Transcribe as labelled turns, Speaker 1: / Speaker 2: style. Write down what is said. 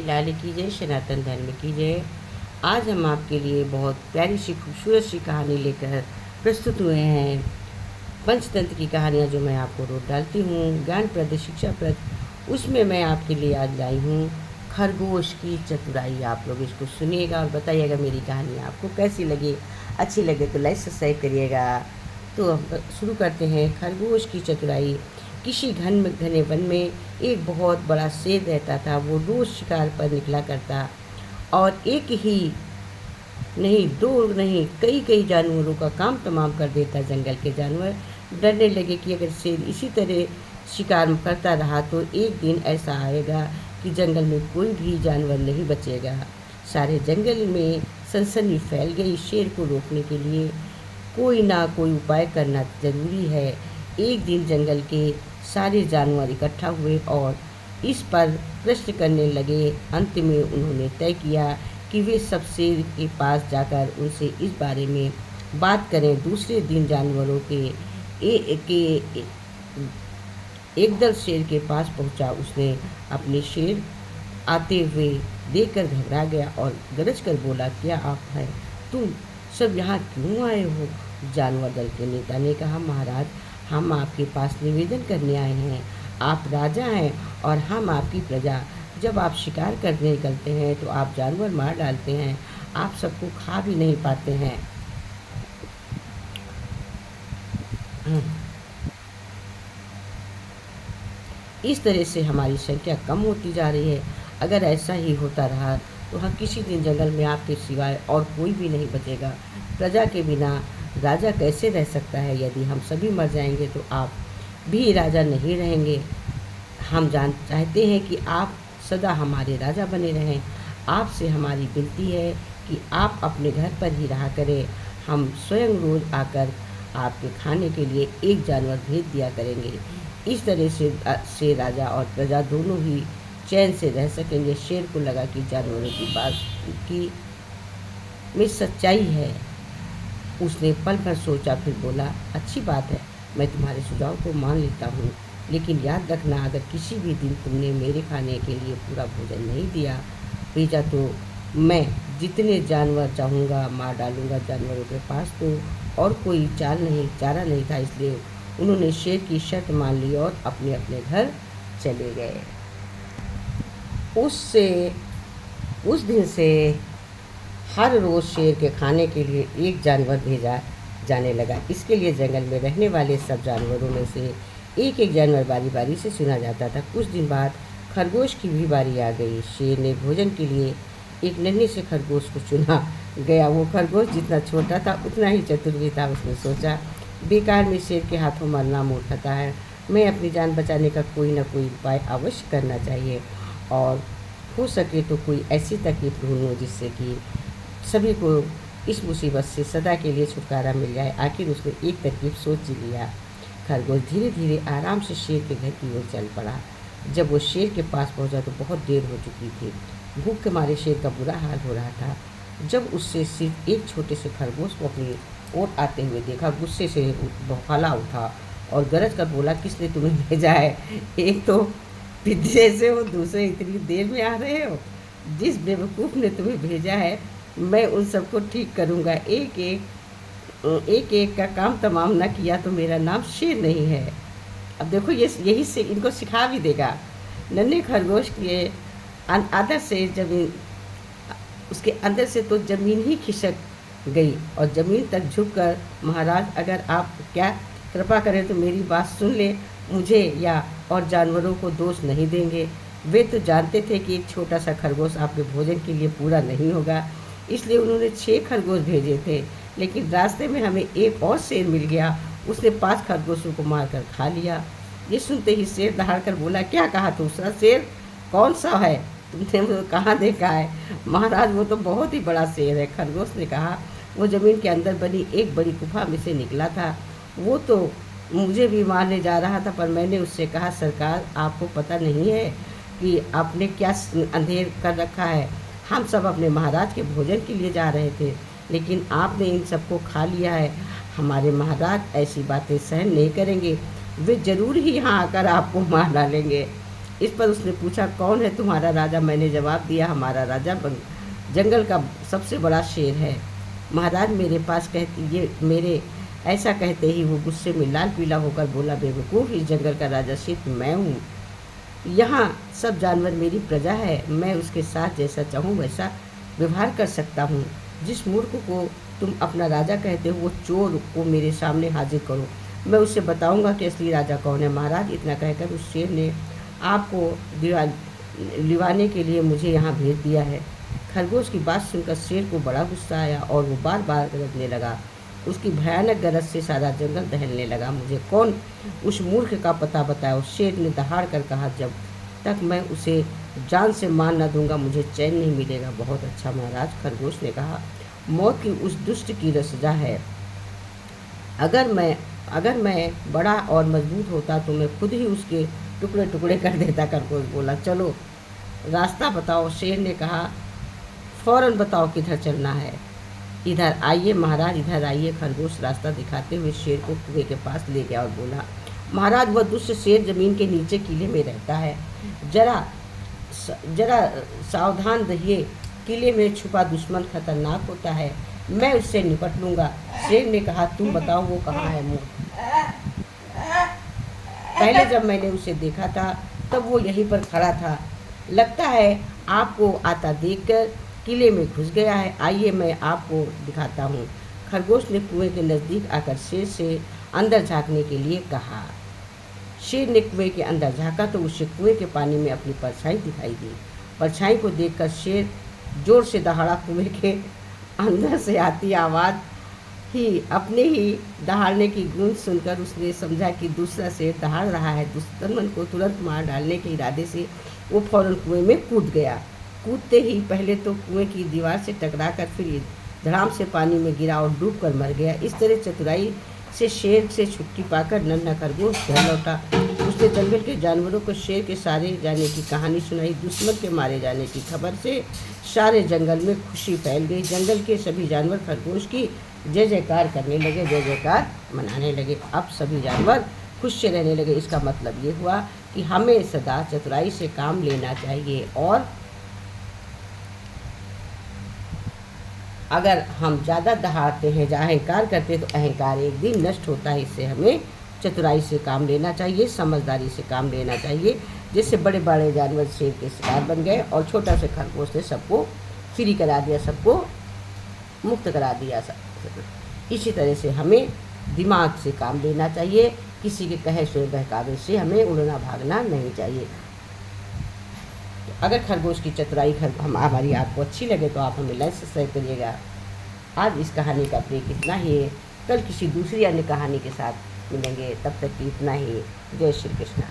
Speaker 1: श्री लाल की जय, सनातन धर्म की जय। आज हम आपके लिए बहुत प्यारी सी खूबसूरत सी कहानी लेकर प्रस्तुत हुए हैं। पंचतंत्र की कहानियाँ जो मैं आपको रोज़ डालती हूँ, ज्ञानप्रद शिक्षाप्रद, उसमें मैं आपके लिए आज लाई हूँ खरगोश की चतुराई। आप लोग इसको सुनिएगा और बताइएगा मेरी कहानी आपको कैसी लगी। अच्छी लगे तो लाइक सब्सक्राइब करिएगा। तो अब शुरू करते हैं। खरगोश की चतुराई। किसी घने वन में एक बहुत बड़ा शेर रहता था। वो रोज़ शिकार पर निकला करता और एक ही नहीं, दो नहीं, कई कई जानवरों का काम तमाम कर देता। जंगल के जानवर डरने लगे कि अगर शेर इसी तरह शिकार करता रहा तो एक दिन ऐसा आएगा कि जंगल में कोई भी जानवर नहीं बचेगा। सारे जंगल में सनसनी फैल गई। शेर को रोकने के लिए कोई ना कोई उपाय करना जरूरी है। एक दिन जंगल के सारे जानवर इकट्ठा हुए और इस पर प्रश्न करने लगे। अंत में उन्होंने तय किया कि वे सब शेर के पास जाकर उनसे इस बारे में बात करें। दूसरे दिन जानवरों के एक दल शेर के पास पहुंचा। उसने अपने शेर आते हुए देखकर घबरा गया और गरज कर बोला, क्या आप हैं? तुम सब यहाँ क्यों आए हो? जानवर दल के नेता ने कहा, महाराज, हम आपके पास निवेदन करने आए हैं। आप राजा हैं और हम आपकी प्रजा। जब आप शिकार करने निकलते हैं तो आप जानवर मार डालते हैं। आप सबको खा भी नहीं पाते हैं। इस तरह से हमारी संख्या कम होती जा रही है। अगर ऐसा ही होता रहा तो हम किसी दिन जंगल में आपके सिवाय और कोई भी नहीं बचेगा। प्रजा के बिना राजा कैसे रह सकता है? यदि हम सभी मर जाएंगे तो आप भी राजा नहीं रहेंगे। हम चाहते हैं कि आप सदा हमारे राजा बने रहें। आपसे हमारी विनती है कि आप अपने घर पर ही रहा करें। हम स्वयं रोज आकर आपके खाने के लिए एक जानवर भेज दिया करेंगे। इस तरह से राजा और प्रजा दोनों ही चैन से रह सकेंगे। शेर को लगा कि जानवरों की बात की में सच्चाई है। उसने पल भर सोचा, फिर बोला, अच्छी बात है, मैं तुम्हारे सुझाव को मान लेता हूँ, लेकिन याद रखना, अगर किसी भी दिन तुमने मेरे खाने के लिए पूरा भोजन नहीं भेजा तो मैं जितने जानवर चाहूँगा मार डालूँगा। जानवरों के पास तो और कोई चारा नहीं था, इसलिए उन्होंने शेर की शर्त मान ली और अपने अपने घर चले गए। उस दिन से हर रोज़ शेर के खाने के लिए एक जानवर भेजा जाने लगा। इसके लिए जंगल में रहने वाले सब जानवरों में से एक एक जानवर बारी बारी से चुना जाता था। कुछ दिन बाद खरगोश की भी बारी आ गई। शेर ने भोजन के लिए एक नन्हे से खरगोश को चुना गया। वो खरगोश जितना छोटा था उतना ही चतुर भी था। उसने सोचा, बेकार में शेर के हाथों मरना मूर्खता है। मैं अपनी जान बचाने का कोई ना कोई उपाय अवश्य करना चाहिए और हो सके तो कोई ऐसी तकलीफ ढूंढूं जिससे कि सभी को इस मुसीबत से सदा के लिए छुटकारा मिल जाए। आखिर उसने एक तरकीब सोच ही लिया। खरगोश धीरे धीरे आराम से शेर के घर की ओर चल पड़ा। जब वो शेर के पास पहुंचा तो बहुत देर हो चुकी थी। भूख के मारे शेर का बुरा हाल हो रहा था। जब उससे सिर्फ एक छोटे से खरगोश को अपनी ओर आते हुए देखा, गुस्से से बौखला उठा और गरज कर बोला, किसने तुम्हें भेजा है? एक तो विदेश से हो, दूसरे इतनी देर में आ रहे हो। जिस बेवकूफ़ ने तुम्हें भेजा है मैं उन सबको ठीक करूँगा। एक एक का काम तमाम ना किया तो मेरा नाम शेर नहीं है। अब देखो, ये यही से इनको सिखा भी देगा। नन्हे खरगोश के अंदर से जमीन, उसके अंदर से तो ज़मीन ही खिसक गई और ज़मीन तक झुककर, महाराज, अगर आप क्या कृपा करें तो मेरी बात सुन ले। मुझे या और जानवरों को दोष नहीं देंगे। वे तो जानते थे कि एक छोटा सा खरगोश आपके भोजन के लिए पूरा नहीं होगा, इसलिए उन्होंने 6 खरगोश भेजे थे। लेकिन रास्ते में हमें एक और शेर मिल गया। उसने 5 खरगोशों को मारकर खा लिया। ये सुनते ही शेर दहाड़ कर बोला, क्या कहा दूसरा शेर? कौन सा है? तुमने वो कहाँ देखा है? महाराज, वो तो बहुत ही बड़ा शेर है। खरगोश ने कहा, वो ज़मीन के अंदर बनी एक बड़ी गुफा में से निकला था। वो तो मुझे भी मारने जा रहा था, पर मैंने उससे कहा, सरकार, आपको पता नहीं है कि आपने क्या अंधेर कर रखा है? हम सब अपने महाराज के भोजन के लिए जा रहे थे, लेकिन आपने इन सबको खा लिया है। हमारे महाराज ऐसी बातें सहन नहीं करेंगे। वे ज़रूर ही यहाँ आकर आपको मार डालेंगे। इस पर उसने पूछा, कौन है तुम्हारा राजा? मैंने जवाब दिया, हमारा राजा जंगल का सबसे बड़ा शेर है। महाराज मेरे पास कहती ये मेरे ऐसा कहते ही वो गुस्से में लाल पीला होकर बोला, बेवकूफ़, इस जंगल का राजा सिर्फ मैं हूँ। यहाँ सब जानवर मेरी प्रजा है, मैं उसके साथ जैसा चाहूँ वैसा व्यवहार कर सकता हूँ। जिस मूर्ख को तुम अपना राजा कहते हो वो चोर को मेरे सामने हाजिर करो, मैं उससे बताऊँगा कि असली राजा कौन है। महाराज इतना कहकर उस शेर ने आपको लिवाने के लिए मुझे यहाँ भेज दिया है। खरगोश की बात सुनकर शेर को बड़ा गुस्सा आया और वो बार बार गरजने लगा। उसकी भयानक गरज से सारा जंगल दहलने लगा। मुझे कौन उस मूर्ख का पता बताए। उस शेर ने दहाड़ कर कहा, जब तक मैं उसे जान से मार न दूंगा मुझे चैन नहीं मिलेगा। बहुत अच्छा महाराज, खरगोश ने कहा, मौत की उस दुष्ट की सजा है। अगर मैं बड़ा और मजबूत होता तो मैं खुद ही उसके टुकड़े टुकड़े कर देता। खरगोश बोला, चलो रास्ता बताओ। शेर ने कहा, फ़ौरन बताओ किधर चलना है। इधर आइए महाराज, इधर आइए। खरगोश रास्ता दिखाते हुए शेर को कुएं के पास ले गया और बोला, महाराज वह दुष्ट शेर जमीन के नीचे किले में रहता है, जरा सावधान रहिए। किले में छुपा दुश्मन खतरनाक होता है, मैं उससे निपट लूँगा। शेर ने कहा, तुम बताओ वो कहाँ है? पहले जब मैंने उसे देखा था तब वो यहीं पर खड़ा था, लगता है आपको आता देखकर किले में घुस गया है। आइए मैं आपको दिखाता हूँ। खरगोश ने कुएं के नज़दीक आकर शेर से अंदर झांकने के लिए कहा। शेर ने कुएं के अंदर झांका तो उसे कुएं के पानी में अपनी परछाई दिखाई दी। परछाई को देखकर शेर जोर से दहाड़ा। कुएं के अंदर से आती आवाज़ ही अपने ही दहाड़ने की गूंज सुनकर उसने समझा कि दूसरा शेर दहाड़ रहा है। दुश्मन को तुरंत मार डालने के इरादे से वो फौरन कुएं में कूद गया। कूदते ही पहले तो कुएं की दीवार से टकराकर फिर धड़ाम से पानी में गिरा और डूबकर मर गया। इस तरह चतुराई से शेर से छुट्टी पाकर नन्हा खरगोश घर लौटा। उसने जंगल के जानवरों को शेर के सारे जाने की कहानी सुनाई। दुश्मन के मारे जाने की खबर से सारे जंगल में खुशी फैल गई। जंगल के सभी जानवर खरगोश की जय जयकार करने लगे, जय जयकार मनाने लगे। अब सभी जानवर खुश से रहने लगे। इसका मतलब ये हुआ कि हमें सदा चतुराई से काम लेना चाहिए, और अगर हम ज़्यादा दहाड़ते हैं या अहंकार करते हैं तो अहंकार एक दिन नष्ट होता है। इससे हमें चतुराई से काम लेना चाहिए, समझदारी से काम लेना चाहिए। जिससे बड़े बड़े जानवर शेर के शिकार बन गए और छोटा से खरगोश ने सबको फ्री करा दिया, सबको मुक्त करा दिया। इसी तरह से हमें दिमाग से काम लेना चाहिए, किसी के कहे से बहकावे से हमें उड़ना भागना नहीं चाहिए। अगर खरगोश की चतुराई हमारी आपको अच्छी लगे तो आप हमें लाइक सब्सक्राइब करिएगा। आज इस कहानी का ब्रेक इतना ही है, कल किसी दूसरी अन्य कहानी के साथ मिलेंगे। तब तक इतना ही। जय श्री कृष्ण।